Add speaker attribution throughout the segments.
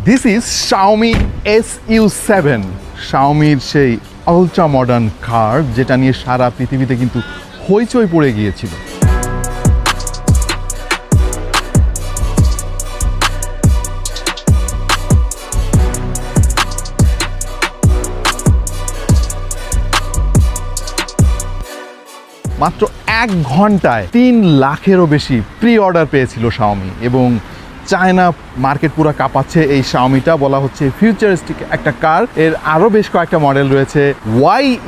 Speaker 1: This is Xiaomi SU7, Xiaomiর সেই ultra modern কার, যেটা নিয়ে সারা পৃথিবীতে কিন্তু হইচই পড়ে গিয়েছিল। মাত্র 1 ঘন্টায় 3 লাখেরও বেশি প্রি অর্ডার পেয়েছিল Xiaomi, এবং চায়না মার্কেট পুরো কাঁপাচ্ছে এই Xiaomiটা। বলা হচ্ছে ফিউচারিস্টিক একটা কার। এর আরও বেশ কয়েকটা মডেল রয়েছে,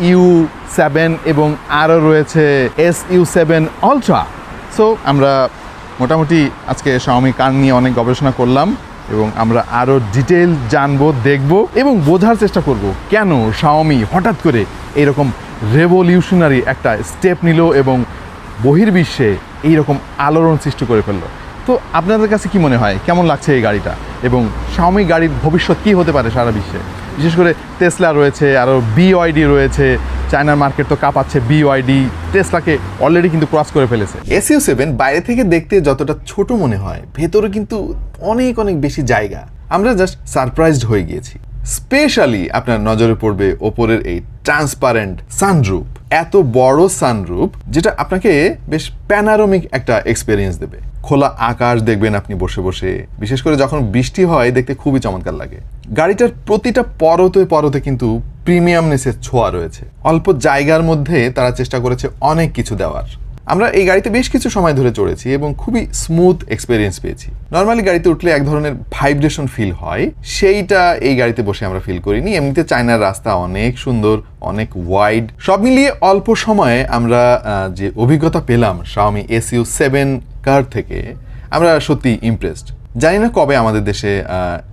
Speaker 1: YU7 এবং আরও রয়েছে SU7 আলট্রা। সো আমরা মোটামুটি আজকে Xiaomi কার নিয়ে অনেক গবেষণা করলাম, এবং আমরা আরও ডিটেল জানবো, দেখব এবং বোঝার চেষ্টা করব কেন Xiaomi হঠাৎ করে এইরকম রেভলিউশনারি একটা স্টেপ নিল এবং বহির্বিশ্বে এইরকম আলোড়ন সৃষ্টি করে ফেললো। তো আপনাদের কাছে কি মনে হয়, কেমন লাগছে এই গাড়িটা, এবং Xiaomi গাড়ির ভবিষ্যৎ কী হতে পারে সারা বিশ্বে? বিশেষ করে টেসলা রয়েছে, আরও BYD রয়েছে, চায়নার মার্কেট তো কাঁপাচ্ছে। BYD টেসলাকে অলরেডি কিন্তু ক্রস করে ফেলেছে। SU7 বাইরে থেকে দেখতে যতটা ছোট মনে হয়, ভেতরে কিন্তু অনেক অনেক বেশি জায়গা। আমরা জাস্ট সারপ্রাইজড হয়ে গিয়েছি। স্পেশালি আপনার নজরে পড়বে ওপরের এই ট্রান্সপারেন্ট সানরুফ। এত বড় সানরুফ, যেটা আপনাকে বেশ প্যানারোমিক একটা এক্সপিরিয়েন্স দেবে। খোলা আকাশ দেখবেন আপনি বসে বসে, বিশেষ করে যখন বৃষ্টি হয় দেখতে খুবই চমৎকার লাগে। গাড়িটার প্রতিটা পরতে পরতে কিন্তু প্রিমিয়ামনেসের ছোঁয়া রয়েছে। অল্প জায়গার মধ্যে তারা চেষ্টা করেছে অনেক কিছু দেওয়ার। আমরা এই গাড়িতে বেশ কিছু সময় ধরে চড়েছি এবং খুবই স্মুথ এক্সপিরিয়েন্স পেয়েছি। নর্মালি গাড়িতে উঠলে এক ধরনের ভাইব্রেশন ফিল হয়, সেইটা এই গাড়িতে বসে আমরা ফিল করিনি। এমনিতে চায়নার রাস্তা অনেক সুন্দর, অনেক ওয়াইড। সব মিলিয়ে অল্প সময়ে আমরা যে অভিজ্ঞতা পেলাম Xiaomi SU7 কার থেকে, আমরা সত্যি ইমপ্রেসড। জানি না কবে আমাদের দেশে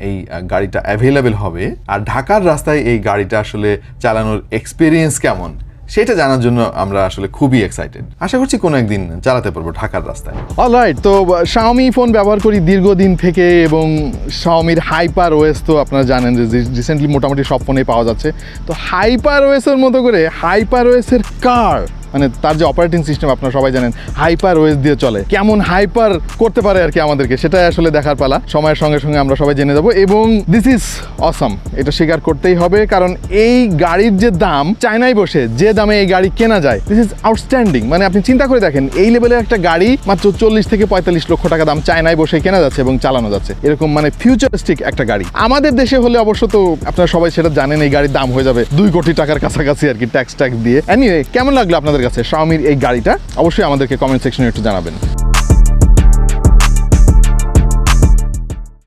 Speaker 1: এই গাড়িটা অ্যাভেলেবেল হবে, আর ঢাকার রাস্তায় এই গাড়িটা আসলে চালানোর এক্সপিরিয়েন্স কেমন সেটা জানার জন্য আমরা আসলে খুবই এক্সাইটেড। আশা করছি কোনো একদিন চালাতে পারবো ঢাকার রাস্তায়। অলরাইট, তো Xiaomi ফোন ব্যবহার করি দীর্ঘদিন থেকে, এবং Xiaomiর হাইপার ওএস তো আপনারা জানেন যে রিসেন্টলি মোটামুটি সব ফোনেই পাওয়া যাচ্ছে। তো হাইপার ওএসের মতো করে হাইপার ওএসের কার, মানে তার যে অপারেটিং সিস্টেম আপনারা সবাই জানেন হাইপার ওএস দিয়ে চলে, কেমন হাইপার করতে পারে আর কি আমাদেরকে, সেটাই আসলে দেখার পালা। সময়ের সঙ্গে সঙ্গে আমরা সবাই জেনে যাবো, এবং দিস ইজ অসাম, এটা স্বীকার করতেই হবে। কারণ এই গাড়ির যে দাম, চায়নায় বসে যে দামে এই গাড়ি কেনা যায়, দিস ইজ আউটস্ট্যান্ডিং। মানে আপনি চিন্তা করে দেখেন, এই লেভেলের একটা গাড়ি মাত্র 40 থেকে 45 লক্ষ টাকা দাম, চায়নায় বসে কেনা যাচ্ছে এবং চালানো যাচ্ছে। এরকম মানে ফিউচারিস্টিক একটা গাড়ি। আমাদের দেশে হলে অবশ্য তো আপনারা সবাই সেটা জানেন, এই গাড়ির দাম হয়ে যাবে 2 কোটি টাকার কাছাকাছি আর কি, ট্যাক্স দিয়ে। এনিওয়ে, কেমন লাগলো আপনাদের কাছে Xiaomiর এই গাড়িটা? অবশ্যই আমাদেরকে কমেন্ট সেকশনে একটু জানাবেন।